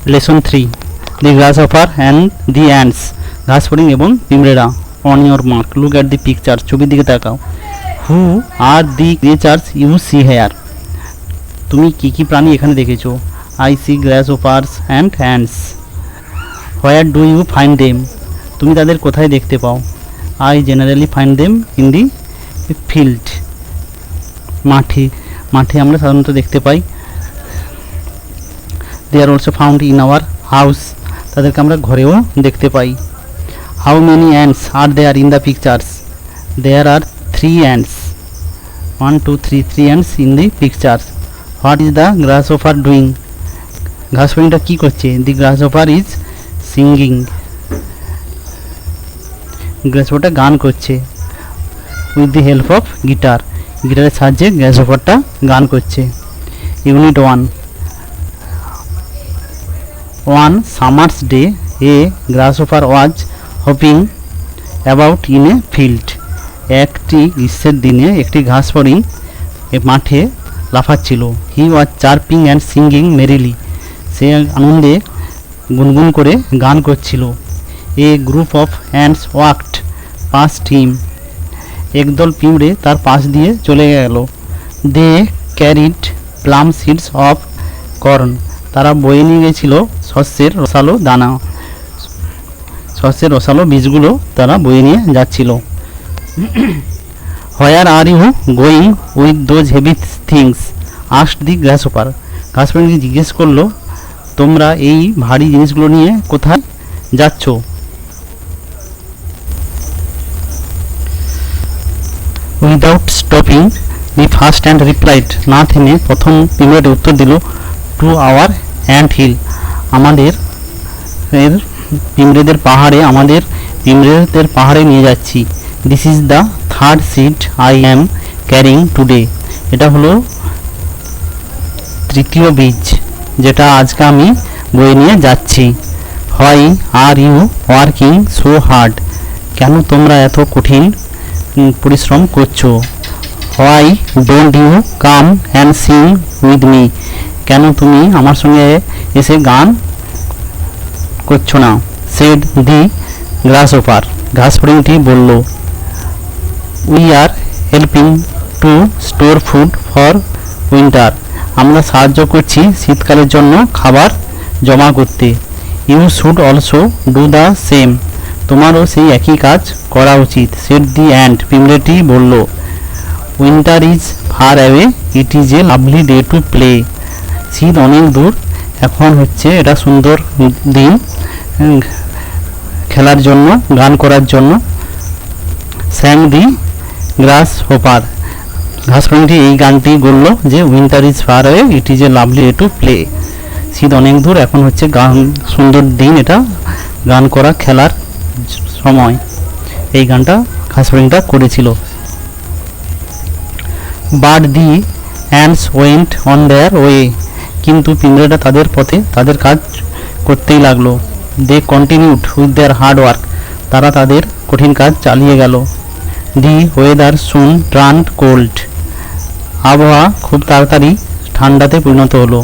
Lesson 3. The grasshopper and the ants. ঘাস ফড়িং এবং পিঁমড়েরা। On your mark, look at the picture. ছবির দিকে তাকাও। Who are the creatures you see here? তুমি কি কি প্রাণী এখানে দেখেছো? I see grasshoppers and ants. Where do you find them? তুমি তাদের কোথায় দেখতে পাও? I generally find them in the field. মাঠে আমরা সাধারণত দেখতে পাই। They are also found in our house. তাদেরকে আমরা ঘরেও দেখতে পাই। How many ants are there in the pictures? There are 3 ants. 1 2 3 ants in the pictures. What is the grasshopper doing? ঘাস ফড়িংটা কি করছে? The grasshopper is singing. গ্রাসহপারটা গান করছে। With the help of guitar. গিটারের সাহায্যে গ্রাসহপারটা গান করছে। Unit 1. One summer's day, a grasshopper was hopping about in a field. একটি গ্রীষ্মের দিনে একটি ঘাস ফড়িং মাঠে লাফাচ্ছিল। He was chirping and singing merrily. সে আনন্দে গুনগুন করে গান করছিল। A group of ants walked past him. একদল পিঁমড়ে তার পাশ দিয়ে চলে গেল। They carried plum seeds of corn. তারা বয়ে নিয়ে গেছিল শস্যের রসালো দানা। শস্যের রসালো বীজগুলো তারা বয়ে নিয়ে যাচ্ছিল। Where are you going with those heavy things? asked the grasshopper. ঘাস ফড়িং জিজ্ঞেস করলো, তোমরা এই ভারী জিনিসগুলো নিয়ে কোথায় যাচ্ছ? Without stopping, the first ant replied. না থেমে প্রথম পিঁমড়েটি উত্তর দিল, to our ant hill. আমাদের পিঁমড়েদের পাহাড়ে, আমাদের পিঁমড়েদের পাহাড়ে নিয়ে যাচ্ছি। This is the third seed I am carrying today. এটা হলো তৃতীয় বীজ যেটা আজকে আমি বয়ে নিয়ে যাচ্ছি। Why are you working so hard? কেন তোমরা এত কঠিন পরিশ্রম করছো? Why don't you come and sing with me? কেন তুমি আমার সঙ্গে এসে গান করছো না? said the grasshopper. ঘাস ফড়িংটি বলল, we are helping to store food for winter. আমরা সাহায্য করছি শীতকালের জন্য খাবার জমা করতে। you should also do the same. তোমারও সেই একই কাজ করা উচিত। said the ant. পিঁমড়েটি বলল, winter is far away. it is a lovely day to play. শীত অনেক দূর, এখন হচ্ছে এটা সুন্দর দিন খেলার জন্য, গান করার জন্য। sang the grasshopper. ঘাস ফড়িংটি এই গানটি বলল যে winter is far away, it is a lovely day to play. শীত অনেক দূর, এখন হচ্ছে গান সুন্দর দিন, এটা গান করা খেলার সময়। এই গানটা ঘাস ফড়িংটা করেছিল। But the ants went on their way. কিন্তু পিঁমড়েরা তাদের পথে তাদের কাজ করতেই লাগলো। They continued with their hard work. তারা তাদের কঠিন কাজ চালিয়ে গেল। The weather soon turned cold. আবহাওয়া খুব তাড়াতাড়ি ঠান্ডাতে পরিণত হলো।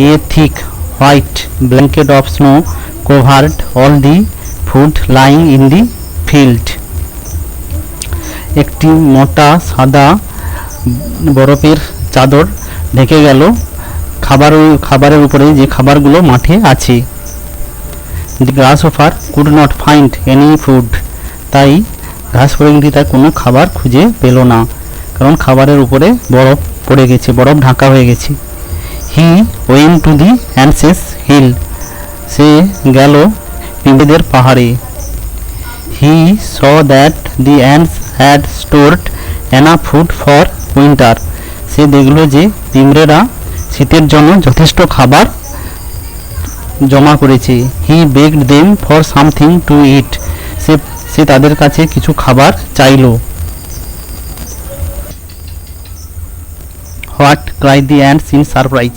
A thick white blanket of snow covered all the food lying in the field. একটি মোটা সাদা বরফের চাদর ঢেকে গেল খাবারের উপরে, যে খাবারগুলো মাঠে আছে। The grasshopper could not find any food. তাই ঘাস ফড়িংটি তার কোনো খাবার খুঁজে পেল না, কারণ খাবারের উপরে বরফ পড়ে গেছে, বরফ ঢাকা হয়ে গেছে। He went to the ants hill. সে গেল পিঁমড়েদের পাহাড়ে। He saw that the ants had stored enough food for winter. সে দেখলো যে পিঁমড়েরা শীতের জন্য যথেষ্ট খাবার জমা করেছে। He begged them for something to eat. সে তাদের কাছে কিছু খাবার চাইল। What cried the ants in surprise.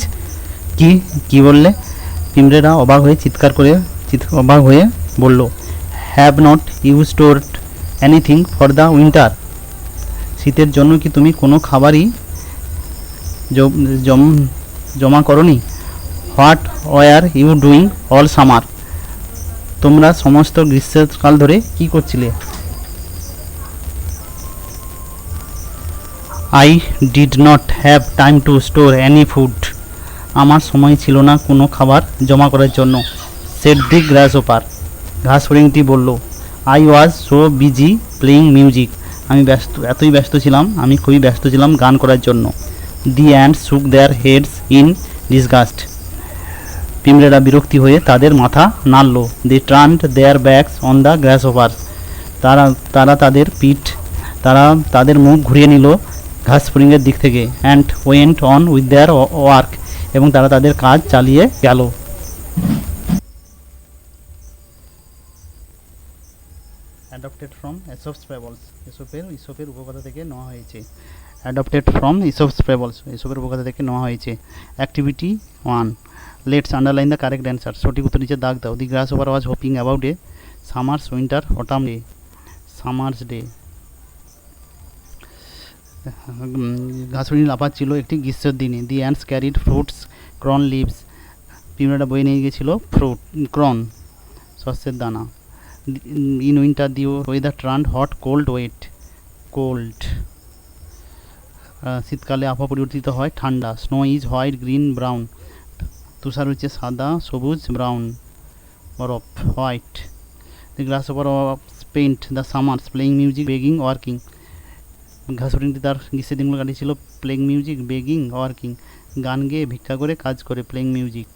কি বললে? পিঁমড়েরা অবাক হয়ে বলল, have not you stored anything for the winter. শীতের জন্য কি তুমি কোনো খাবারই জমা করনি? What were you doing all summer? তোমরা সমস্ত গ্রীষ্মকাল ধরে কি করছিলে? I did not have time to store any food. আমার সময় ছিল না কোনো খাবার জমা করার জন্য। সেড দি গ্রাস ওপার। ঘাস হরিণটি বলল। I was so busy playing music. আমি এতই ব্যস্ত ছিলাম, আমি খুবই ব্যস্ত ছিলাম গান করার জন্য। The ants shook their heads in disgust. পিঁমড়েরা বিরক্তি হয়ে তাদের মাথা নাড়ল। They turned their backs on the grasshopper. তারা তাদের মুখ ঘুরিয়ে নিল ঘাস ফড়িংয়ের দিক থেকে। And went on with their work. এবং তারা তাদের কাজ চালিয়ে গেল। Adapted from Aesop's fables. ইসপের উপকথা থেকে নেওয়া হয়েছে। অ্যাডপ্টেড ফ্রম ইসপস ফেবলস, ইসপের উপকথা থেকে নেওয়া হয়েছে। Activity 1, let's underline the correct answer. সঠিক উত্তর নিচে দাগ দাও। The grasshopper was hopping about a summer's winter autumn day. Summer's day. ঘাসুড়ি লাফাচ্ছিল একটি গ্রীষ্মের দিনে। The ants carried fruits corn leaves. পিঁমড়াটা বয়ে নিয়ে গেছিল ক্রন, শস্যের দানা। In winter the weather turned hot cold. শীতকালে আবহাওয়া পরিবর্তিত হয় ঠান্ডা। Snow is white green brown. তুষার হচ্ছে সাদা সবুজ ব্রাউন। বরফ white. The grasshopper spent the summers playing music begging working. ঘাসুরিনটি তার গ্রীষ্মের দিনগুলো কাটিয়েছিল প্লেইং মিউজিক বেগিং ওয়ার্কিং। গান গেয়ে ভিক্ষা করে কাজ করে playing music.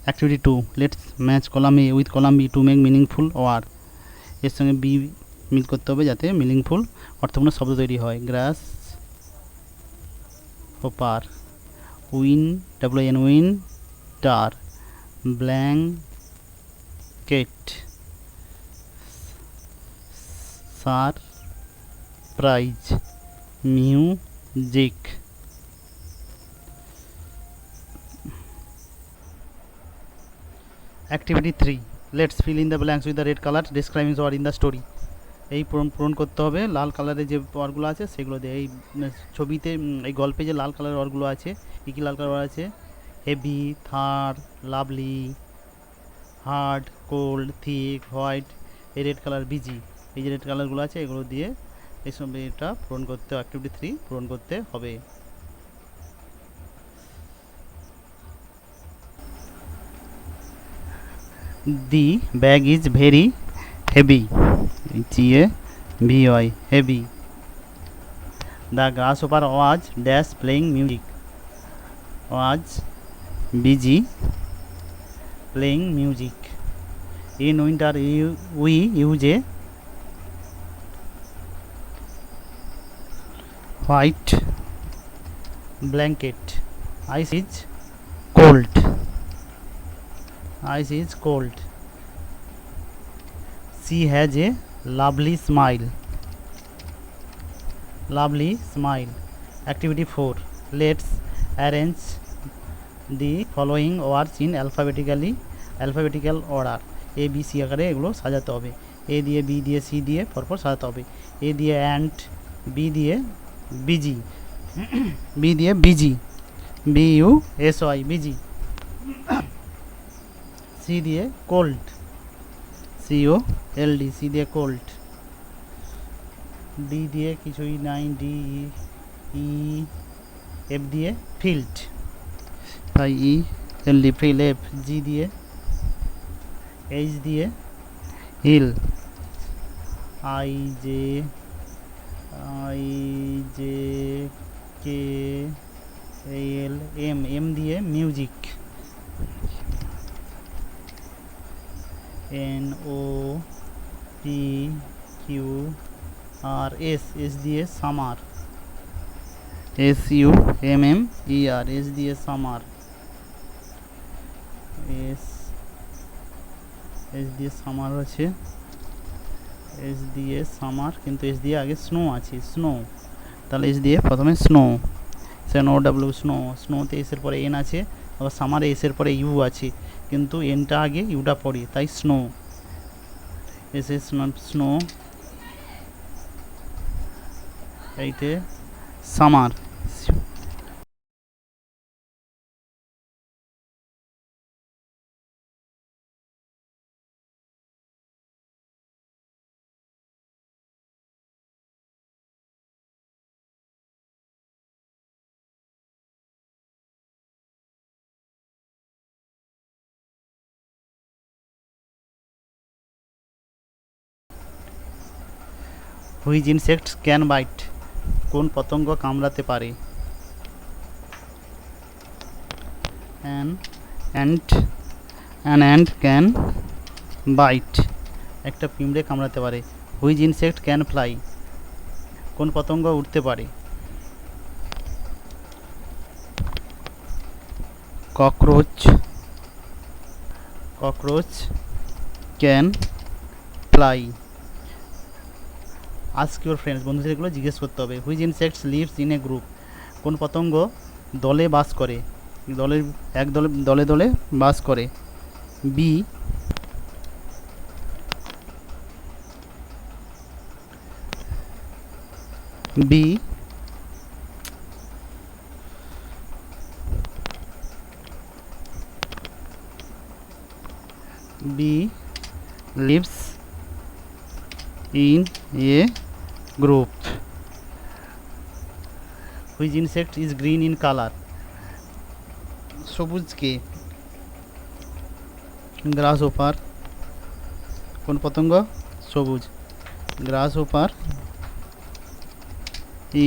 Activity 2, let's match column A with column B to make meaningful word. এর সঙ্গে বি মিল করতে হবে যাতে মিনিংফুল অর্থপূর্ণ শব্দ তৈরি হয়। Grasshopper, winter, blanket, surprise, music. Activity 3, let's fill in the blanks with the red colour describing word in the story. এই পূরণ করতে হবে লাল কালারের যে ওয়ার্ডগুলো আছে সেগুলো দিয়ে। এই ছবিতে এই গল্পে যে লাল কালারের ওয়ার্ডগুলো আছে, কী লাল কালার ওয়ার্ড আছে? হেভি, থার, lovely, hard, cold, thick, white. এই রেড কালার বিজি। এই যে রেড কালারগুলো আছে এগুলো দিয়ে এইসব এটা পূরণ করতে, অ্যাক্টিভিটি 3 পূরণ করতে হবে। The bag is very heavy, GAVY, heavy. The grasshopper was dash playing music, was busy playing music. In winter we use a white blanket. Ice is cold. She has a lovely smile. Activity 4, let's arrange the following words in alphabetical order. A B C আকারে এগুলো সাজাতে হবে। A দিয়ে B দিয়ে C দিয়ে পরপর সাজাতে হবে। A দিয়ে অ্যান্ট, B দিয়ে বিজি, B দিয়ে বিজি, BUSY বিজি। C দিয়ে কোল্ড, COLD, C দিয়ে কোল্ড। D দিয়ে কিছুই নাই, DEF দিয়ে field, FIELD field, F। G দিয়ে H দিয়ে হিল, IJKL, M দিয়ে মিউজিক, NOPQRS, S দিয়ে সামার, SUMMER, S দিয়ে সামার, S দিয়ে সামার আছে, S দিয়ে সামার, কিন্তু S দিয়ে আগে স্নো আছে, স্নো। তাহলে S দিয়ে প্রথমে স্নো, SNOW, স্নোতে S এর পরে N আছে, আবার সামারে S এর পরে U আছে, কিন্তু Nটা আগে ইউটা পরে, তাই স্নো। স্নো, এইটে summer. Which insects can bite, কোন পতঙ্গ কামড়াতে পারে? An ant an ant can bite, একটা পিঁমড়ে কামড়াতে পারে। হুইচ ইনসেক্ট ক্যান ফ্লাই, কোন পতঙ্গ উঠতে পারে? Cockroach cockroach can fly. Ask your friends, বন্ধুদের এগুলো জিজ্ঞেস করতে হবে। Which insects lives in a group, কোন পতঙ্গ দলে বাস করে, এক দলে দলে দলে বাস করে? Bee bee bee lives in a group. Which insect is green in color? সবুজ কে? গ্রাসহোপার, কোন পতঙ্গ সবুজ? Grasshopper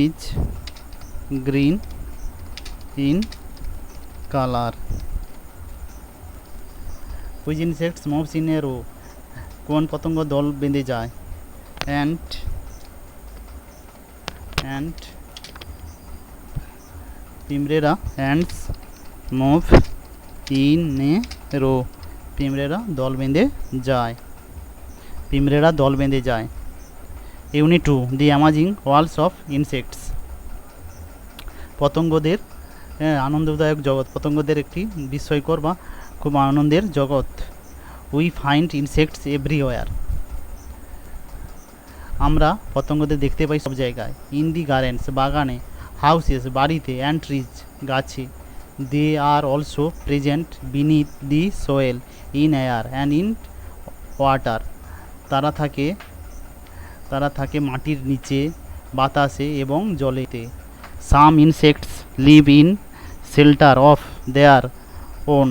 is green in colour. Which insects moves in a row, কোন পতঙ্গ দল বেঁধে যায়? অ্যান্ট অ্যান্ট পিঁমড়েরা ants move in a row, পিঁমড়েরা দল বেঁধে যায়, পিঁমড়েরা দল বেঁধে যায়। Unit 2, the amazing worlds of insects. পতঙ্গদের আনন্দদায়ক জগৎ, পতঙ্গদের একটি বিস্ময়কর বা খুব আনন্দের জগৎ। উই ফাইন্ড ইনসেক্টস এভরিওয়্যার, আমরা পতঙ্গদের দেখতে পাই সব জায়গায়। ইন দি গার্ডেন্স, বাগানে। হাউসেস, বাড়িতে। অ্যান্ড ট্রিজ, গাছে। They are also present beneath the soil, in air and in water, তারা থাকে মাটির নিচে, বাতাসে এবং জলেতে। Some insects live in shelter of their own,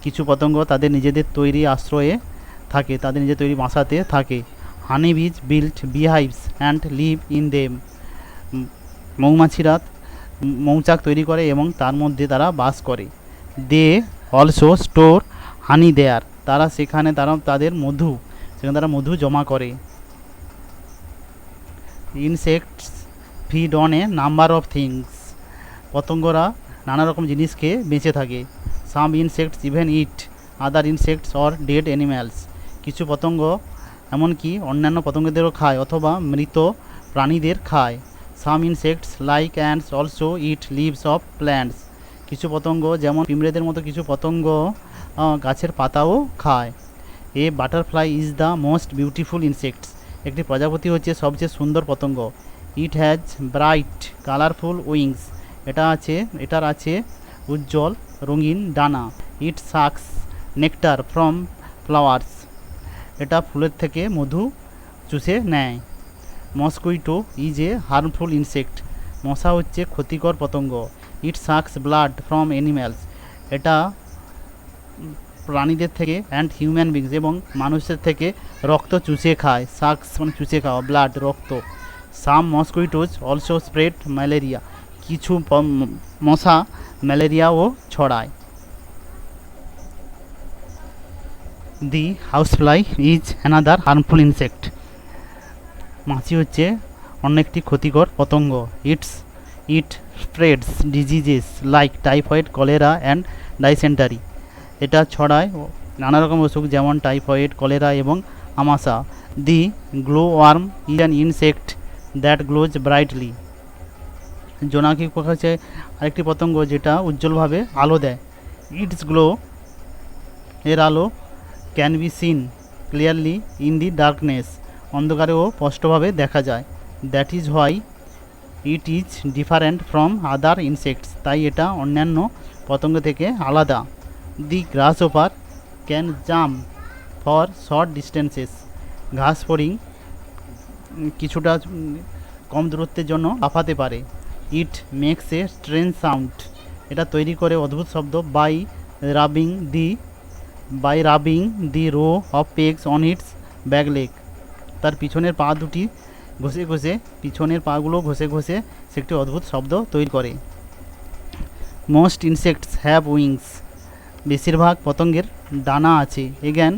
কিছু পতঙ্গ তাদের নিজেদের তৈরি আশ্রয়ে থাকে, তাদের নিজের তৈরি বাসাতে থাকে। Honey bees built beehives and live in them, মৌমাছিরা মৌচাক তৈরি করে এবং তার মধ্যে তারা বাস করে। দে অলসো স্টোর হানি দেয়ার, সেখানে তারা মধু জমা করে। Insects feed on a number of things, পতঙ্গরা নানা রকম জিনিসকে বেঁচে থাকে। Some insects even eat other insects or dead animals, কিছু পতঙ্গ এমনকি অন্যান্য পতঙ্গদেরও খায় অথবা মৃত প্রাণীদের খায়। Some insects like ants also eat leaves of plants, কিছু পতঙ্গ যেমন পিঁমড়েদের মতো কিছু পতঙ্গ গাছের পাতাও খায়। A butterfly is the most beautiful insects, একটি প্রজাপতি হচ্ছে সবচেয়ে সুন্দর পতঙ্গ। It has bright colourful wings, এটার আছে উজ্জ্বল রঙিন ডানা। It sucks nectar from flowers, এটা ফুলের থেকে মধু চুষে নেয়। Mosquito is a harmful insect, মশা হচ্ছে ক্ষতিকর পতঙ্গ। It sucks blood from animals, এটা প্রাণীদের থেকে অ্যান্ড হিউম্যান বিংস এবং মানুষের থেকে রক্ত চুষে খায়। সাকস মানে চুষে খাওয়া, ব্লাড রক্ত। Some mosquitoes also spread malaria, কিছু মশা ম্যালেরিয়াও ছড়ায়। The housefly is another harmful insect, মাছি হচ্ছে অন্য একটি ক্ষতিকর পতঙ্গ। It spreads diseases like typhoid, cholera and dysentery, এটা ছড়ায় নানা রকম অসুখ যেমন টাইফয়েড, কলেরা এবং আমাশা। The glow worm is an insect that glows brightly, জোনাকি পোকা হচ্ছে আরেকটি পতঙ্গ যেটা উজ্জ্বলভাবে আলো দেয়। ইটস গ্লো, এর আলো, can be seen clearly in the darkness, অন্ধকারেও স্পষ্টভাবে দেখা যায়। That is why it is different from other insects, তাই এটা অন্যান্য পতঙ্গ থেকে আলাদা। The grasshopper can jump for short distances, ঘাস ফড়িং কিছুটা কম দূরত্বের জন্য লাফাতে পারে। It makes a strange sound, এটা তৈরি করে অদ্ভুত শব্দ। By rubbing the row of pegs on its back leg, তার পিছনের পা দুটি ঘষে ঘষে পিছনের পাগুলো ঘষে ঘষে সে একটি অদ্ভুত শব্দ তৈরি করে। মোস্ট ইনসেক্টস হ্যাভ উইংস, বেশিরভাগ পতঙ্গের ডানা আছে। Again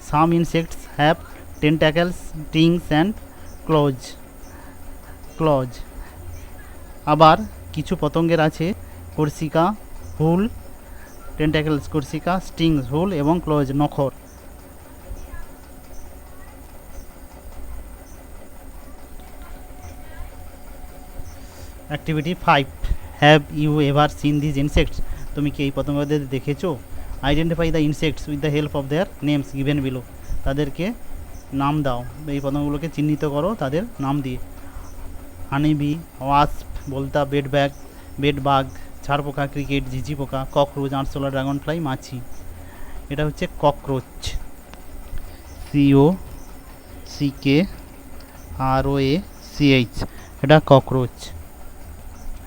some insects have tentacles, stings and claws. আবার কিছু পতঙ্গের আছে কর্সিকা, হুল, টেন্টাকেলস কর্সিকা, স্টিংস হুল এবং ক্লজ নখর। Activity 5, have you ever seen this insects, তুমি কি এই পতঙ্গদের দেখেছো? Identify the insects with the help of their names given below, তাদেরকে নাম দাও, এই পতঙ্গগুলোকে চিহ্নিত করো তাদের নাম দিয়ে। হানিবি, ওয়াস্প, বলতা, বেডবাগ, ছাড়পোকা, ক্রিকেট, ঝিঝি পোকা, ককরোচ, আরশোলা, ড্রাগন ফ্লাই, মাছি। এটা হচ্ছে ককরোচ, COCKROACH, এটা ককরোচ।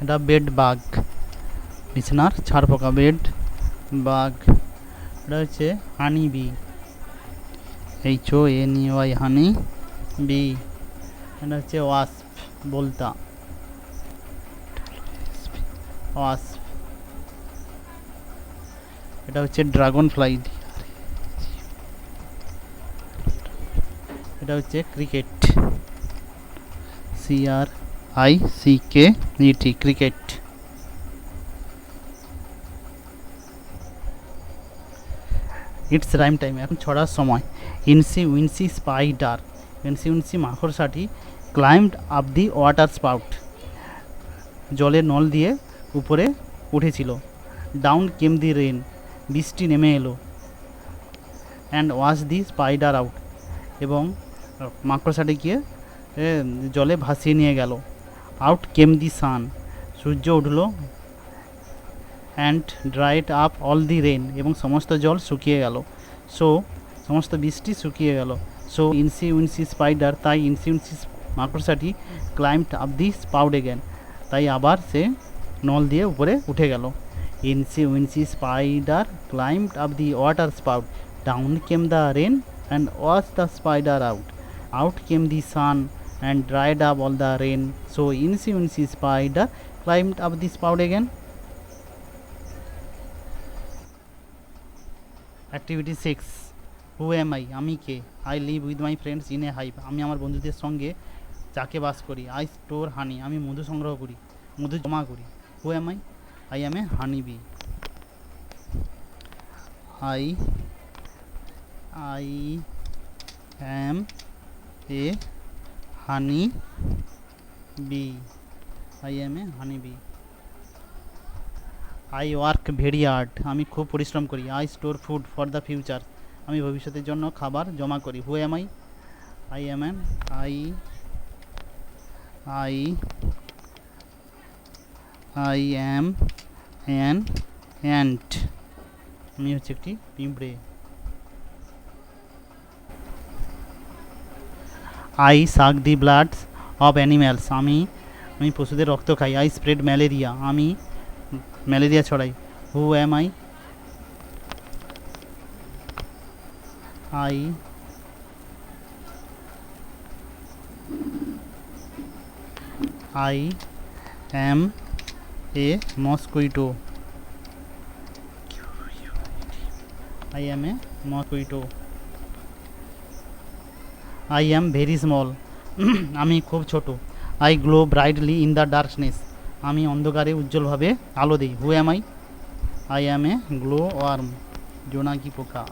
এটা বেডবাগ, বিছানার ছাড়পোকা, বেড বাগ। এটা হচ্ছে হানিবি, HONEY, হানি বি। এটা হচ্ছে ওয়াস্প, বলতা, ওয়াস্প। এটা হচ্ছে ড্রাগন ফ্লাই, এটা হচ্ছে cricket, CRICKET, cricket. It's rhyme time, এখন ছড়ার সময়। Incy wincy spider, incy wincy মাকড়সাটি climbed up the water spout, জলের নল দিয়ে উপরে উঠেছিল। ডাউন কেম দি রেন, বৃষ্টি নেমে এলো। And wash the spider out, এবং মাকড়সাটিকে জলে ভাসিয়ে নিয়ে গেল। আউট কেম দি সান, সূর্য উঠল। And dried up all the rain, এবং সমস্ত জল শুকিয়ে গেল। সো সমস্ত বৃষ্টি শুকিয়ে গেল। সো ইনসি উইনসি স্পাইডার, তাই ইনসি উইনসি মাকড়সাটি climbed up the spout again, তাই আবার সে নল দিয়ে উপরে উঠে গেল। Incy wincy spider climbed up the water spout, down came the rain and wash the spider out, out came the sun and dried up all the rain, so incy wincy spider climbed up the spout again. Activity 6, who am I, আমি কে? I live with my friends in A hive, আমি আমার বন্ধুদের সঙ্গে চাকে বাস করি। I store হানি, আমি মধু সংগ্রহ করি, মধু জমা করি। Who am I am a honey bee. I am a honey bee, I am a honey bee. I work very hard, আমি খুব পরিশ্রম করি। I store food for the future, আমি ভবিষ্যতের জন্য খাবার জমা করি। Who am I am an ant, আমি হচ্ছে একটি পিঁপড়ে। I suck the blood of animals, আমি পশুদের রক্ত খাই। আই স্প্রেড ম্যালেরিয়া, আমি ম্যালেরিয়া ছড়াই। Who am I am a mosquito, I am a mosquito. I am very small, আমি খুব ছোট। I glow brightly in the darkness, আমি অন্ধকারে উজ্জ্বলভাবে আলো দিই। Who am I am a glow worm, জোনাকি পোকা।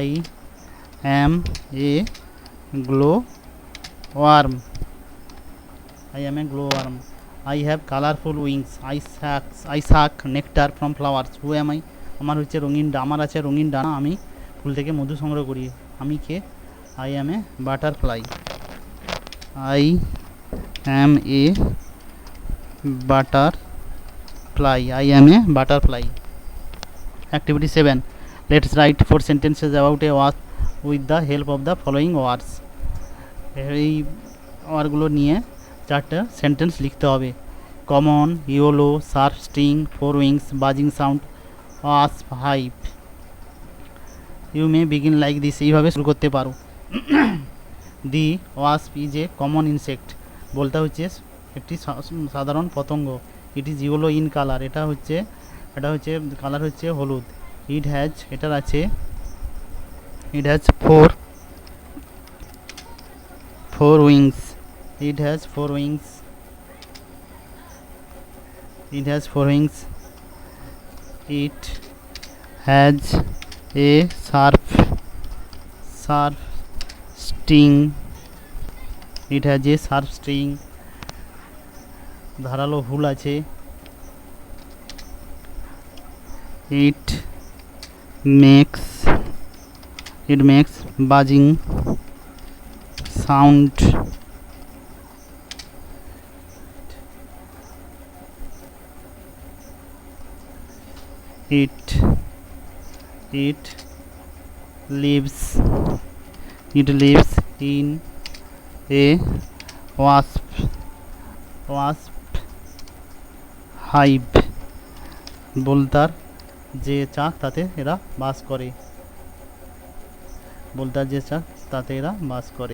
I am a glow worm, I am a glow worm. I have colorful wings. I suck nectar from flowers. Who am I? আমার হচ্ছে আমার আছে রঙিন ডানা, আমি ফুল থেকে মধু সংগ্রহ করি। আমি কে? I am a butterfly. I am a butterfly. I am a butterfly. Activity 7. Let's write 4 sentences about a wasp with the help of the following words. এই ওয়ার্ডগুলো নিয়ে 4টা সেন্টেন্স লিখতে হবে। Common, yellow, sharp sting, 4 wings, buzzing sound, wasp, hive. You may begin like this, এইভাবে শুরু করতে পারো। The wasp is a common insect, বলতা হচ্ছে একটি সাধারণ পতঙ্গ। It is yellow in colour, এটা হচ্ছে কালার হচ্ছে হলুদ। ইট হ্যাজ, এটার আছে, it has four wings, it has four wings, it has four wings, it has a sharp sting, it has a sharp sting, ধারালো হুল আছে। it makes buzzing sound, it lives in a wasp hive, বলতার যে চাক তাতে এরা বাস করে, বলতার যে চাক তাতে এরা বাস করে।